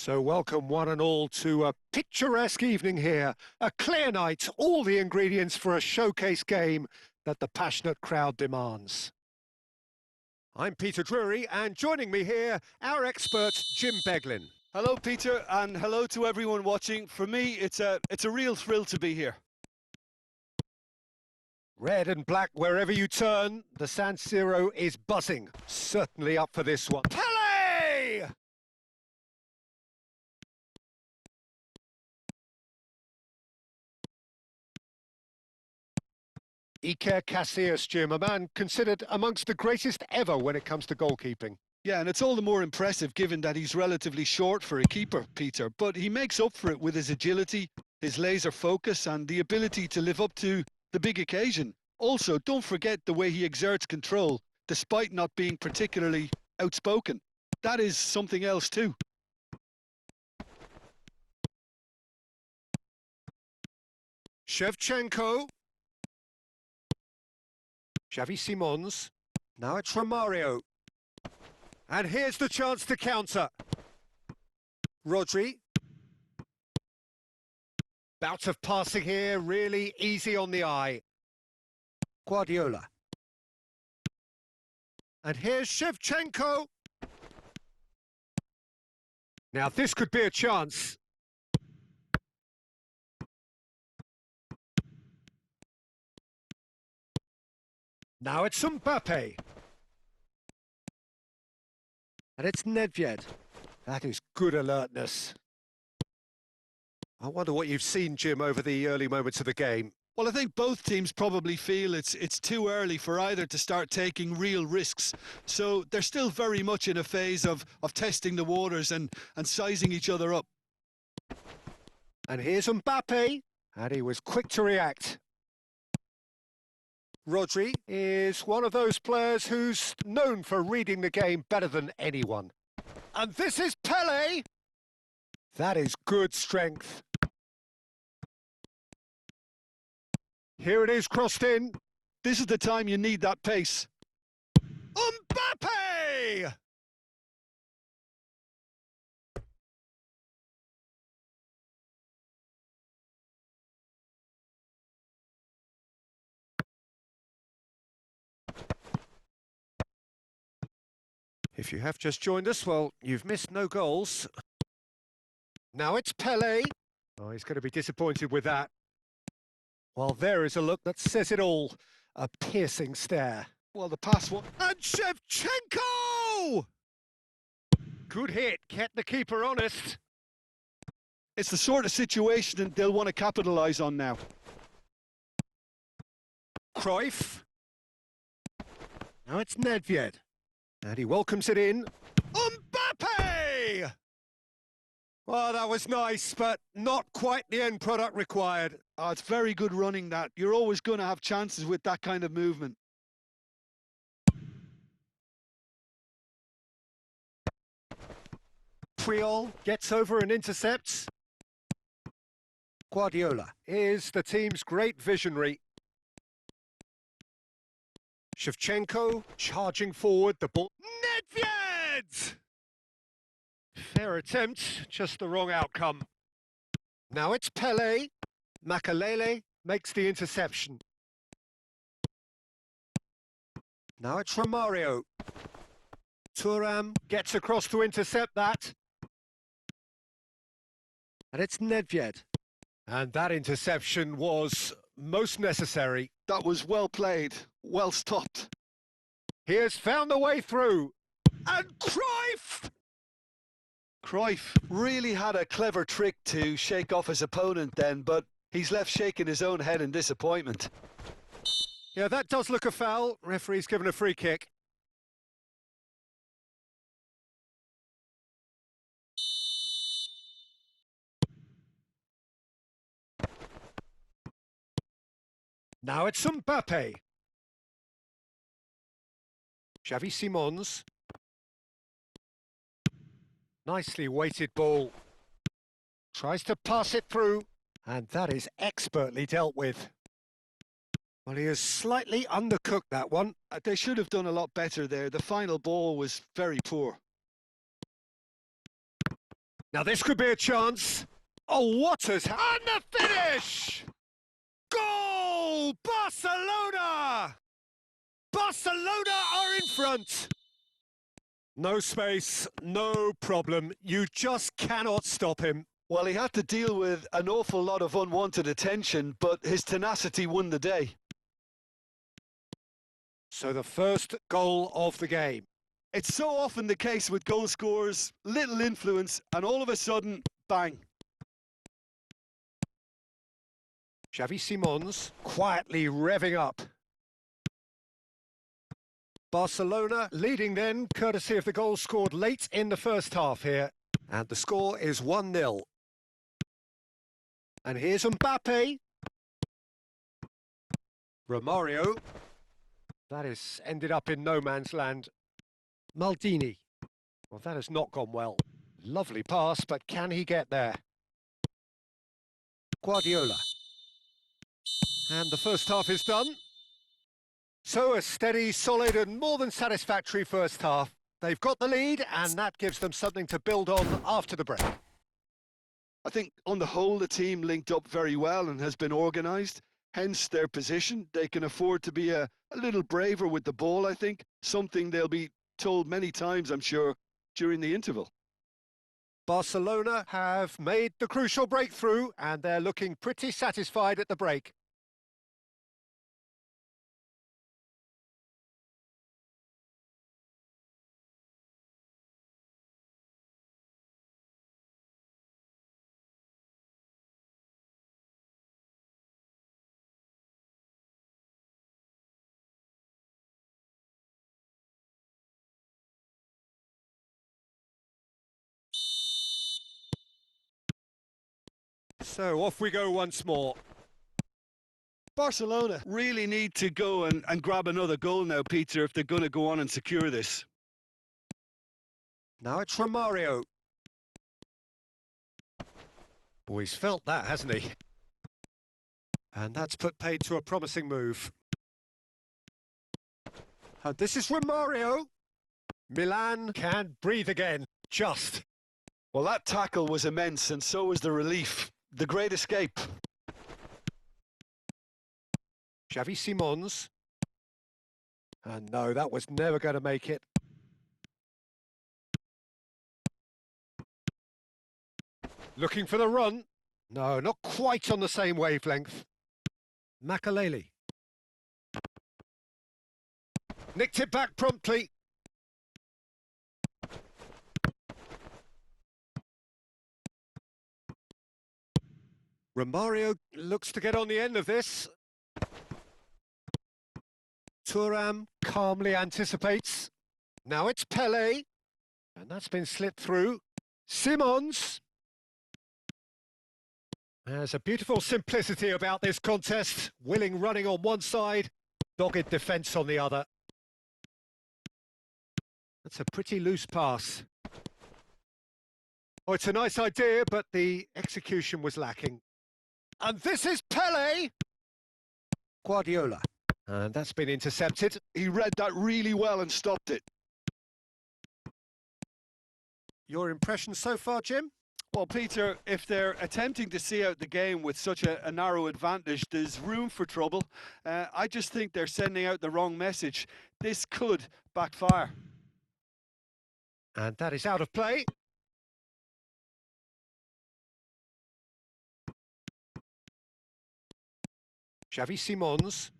So welcome one and all to a picturesque evening here. A clear night, all the ingredients for a showcase game that the passionate crowd demands. I'm Peter Drury, and joining me here, our expert, Jim Beglin. Hello, Peter, and hello to everyone watching. For me, it's a real thrill to be here. Red and black wherever you turn, the San Siro is buzzing. Certainly up for this one. Pele! Iker Casillas, Jim, a man considered amongst the greatest ever when it comes to goalkeeping. Yeah, and it's all the more impressive given that he's relatively short for a keeper, Peter. But he makes up for it with his agility, his laser focus, and the ability to live up to the big occasion. Also, don't forget the way he exerts control, despite not being particularly outspoken. That is something else too. Shevchenko. Xavi Simons. Now it's Romario. And here's the chance to counter. Rodri. Bout of passing here, really easy on the eye. Guardiola. And here's Shevchenko. Now this could be a chance. Now it's Mbappe. And it's Nedved. That is good alertness. I wonder what you've seen, Jim, over the early moments of the game. Well, I think both teams probably feel it's too early for either to start taking real risks. So they're still very much in a phase of testing the waters and sizing each other up. And here's Mbappe. And he was quick to react. Rodri is one of those players who's known for reading the game better than anyone. And this is Pele. That is good strength. Here it is, crossed in. This is the time you need that pace. Mbappe! If you have just joined us, well, you've missed no goals. Now it's Pele. Oh, he's going to be disappointed with that. Well, there is a look that says it all. A piercing stare. Well, the pass one. And Shevchenko! Good hit, kept the keeper honest. It's the sort of situation they'll want to capitalise on now. Cruyff. Now it's Nedved. And he welcomes it in. Mbappe! Well, that was nice, but not quite the end product required. Oh, it's very good running that. You're always going to have chances with that kind of movement. Puyol gets over and intercepts. Guardiola is the team's great visionary. Shevchenko charging forward, the ball. Nedved! Fair attempt, just the wrong outcome. Now it's Pele. Makalele makes the interception. Now it's Romario. Thuram gets across to intercept that. And it's Nedved. And that interception was most necessary. That was well played, well stopped. He has found the way through. And Cruyff! Cruyff really had a clever trick to shake off his opponent then, but he's left shaking his own head in disappointment. Yeah, that does look a foul. Referee's given a free kick. Now it's Mbappe. Xavi Simons. Nicely weighted ball. Tries to pass it through. And that is expertly dealt with. Well, he has slightly undercooked that one. They should have done a lot better there. The final ball was very poor. Now this could be a chance. Oh, what has... And the finish! Goal! Barcelona! Barcelona are in front. No space, no problem. You just cannot stop him. Well, he had to deal with an awful lot of unwanted attention, but his tenacity won the day. So the first goal of the game. It's so often the case with goal scorers, little influence, and all of a sudden, bang. Xavi Simons quietly revving up. Barcelona leading then, courtesy of the goal scored late in the first half here. And the score is 1-0. And here's Mbappe. Romario. That has ended up in no man's land. Maldini. Well, that has not gone well. Lovely pass, but can he get there? Guardiola. And the first half is done. So a steady, solid and more than satisfactory first half. They've got the lead and that gives them something to build on after the break. I think on the whole the team linked up very well and has been organised, hence their position. They can afford to be a little braver with the ball, I think, something they'll be told many times, I'm sure, during the interval. Barcelona have made the crucial breakthrough and they're looking pretty satisfied at the break. So off we go once more. Barcelona really need to go and grab another goal now, Peter, if they're going to go on and secure this. Now it's Romario. Oh, he's felt that, hasn't he? And that's put paid to a promising move. And this is Romario. Milan can breathe again, just. Well, that tackle was immense, and so was the relief. The great escape. Xavi Simons. And no, that was never going to make it. Looking for the run. No, not quite on the same wavelength. Makaleli. Nicked it back promptly. Romario looks to get on the end of this. Thuram calmly anticipates. Now it's Pele. And that's been slipped through. Simons. There's a beautiful simplicity about this contest. Willing running on one side, dogged defence on the other. That's a pretty loose pass. Oh, it's a nice idea, but the execution was lacking. And this is Pele! Guardiola. And that's been intercepted. He read that really well and stopped it. Your impression so far, Jim? Well, Peter, if they're attempting to see out the game with such a narrow advantage, there's room for trouble. I just think they're sending out the wrong message. This could backfire. And that is out of play. Xavi Simons.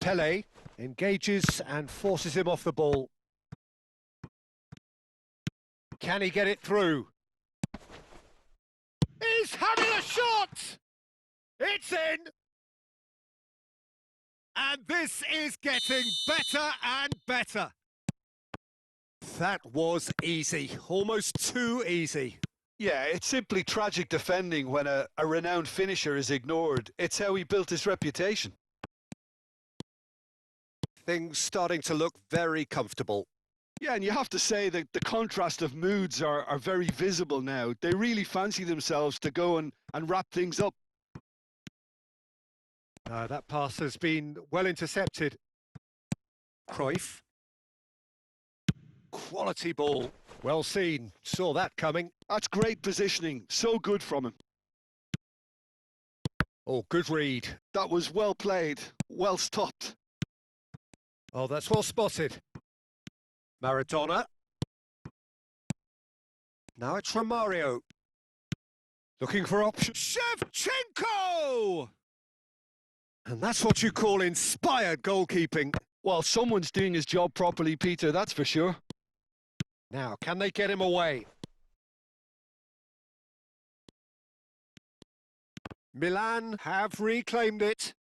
Pele engages and forces him off the ball. Can he get it through? He's having a shot! It's in! And this is getting better and better. That was easy, almost too easy. Yeah, it's simply tragic defending when a renowned finisher is ignored. It's how he built his reputation. Things starting to look very comfortable. Yeah, and you have to say that the contrast of moods are very visible now. They really fancy themselves to go and wrap things up. That pass has been well intercepted. Cruyff. Quality ball. Well seen. Saw that coming. That's great positioning. So good from him. Oh, good read. That was well played. Well stopped. Oh, that's well spotted. Maradona. Now it's Romario. Looking for options. Shevchenko! And that's what you call inspired goalkeeping. Well, someone's doing his job properly, Peter, that's for sure. Now, can they get him away? Milan have reclaimed it.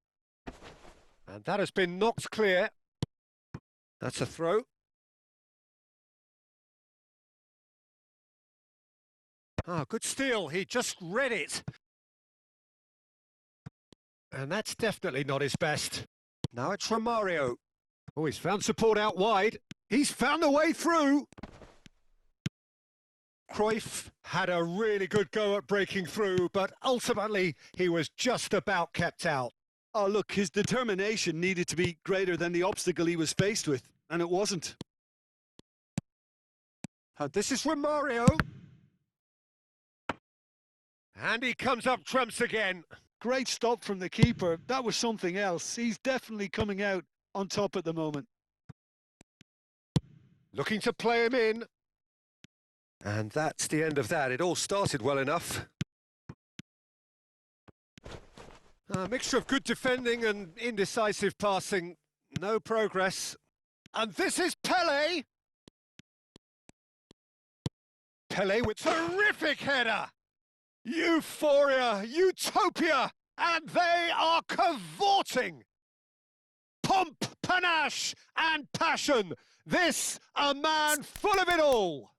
And that has been knocked clear. That's a throw. Ah, good steal. He just read it. And that's definitely not his best. Now it's Romario. Oh, he's found support out wide. He's found a way through. Cruyff had a really good go at breaking through, but ultimately he was just about kept out. Oh, look, his determination needed to be greater than the obstacle he was faced with, and it wasn't. And this is Romario. And he comes up trumps again. Great stop from the keeper. That was something else. He's definitely coming out on top at the moment. Looking to play him in. And that's the end of that. It all started well enough. A mixture of good defending and indecisive passing. No progress. And this is Pele. Pele with terrific header. Euphoria, utopia, and they are cavorting. Pomp, panache, and passion. This, a man full of it all.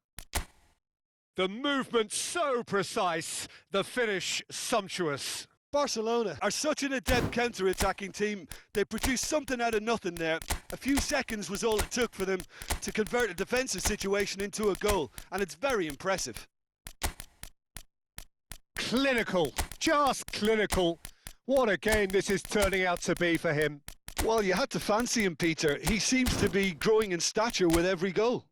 The movement so precise, the finish sumptuous. Barcelona are such an adept counter-attacking team. They produced something out of nothing there. A few seconds was all it took for them to convert a defensive situation into a goal, and it's very impressive. Clinical, just clinical. What a game this is turning out to be for him. Well, you had to fancy him, Peter. He seems to be growing in stature with every goal.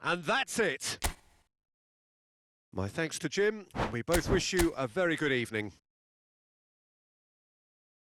And that's it. My thanks to Jim. We both wish you a very good evening.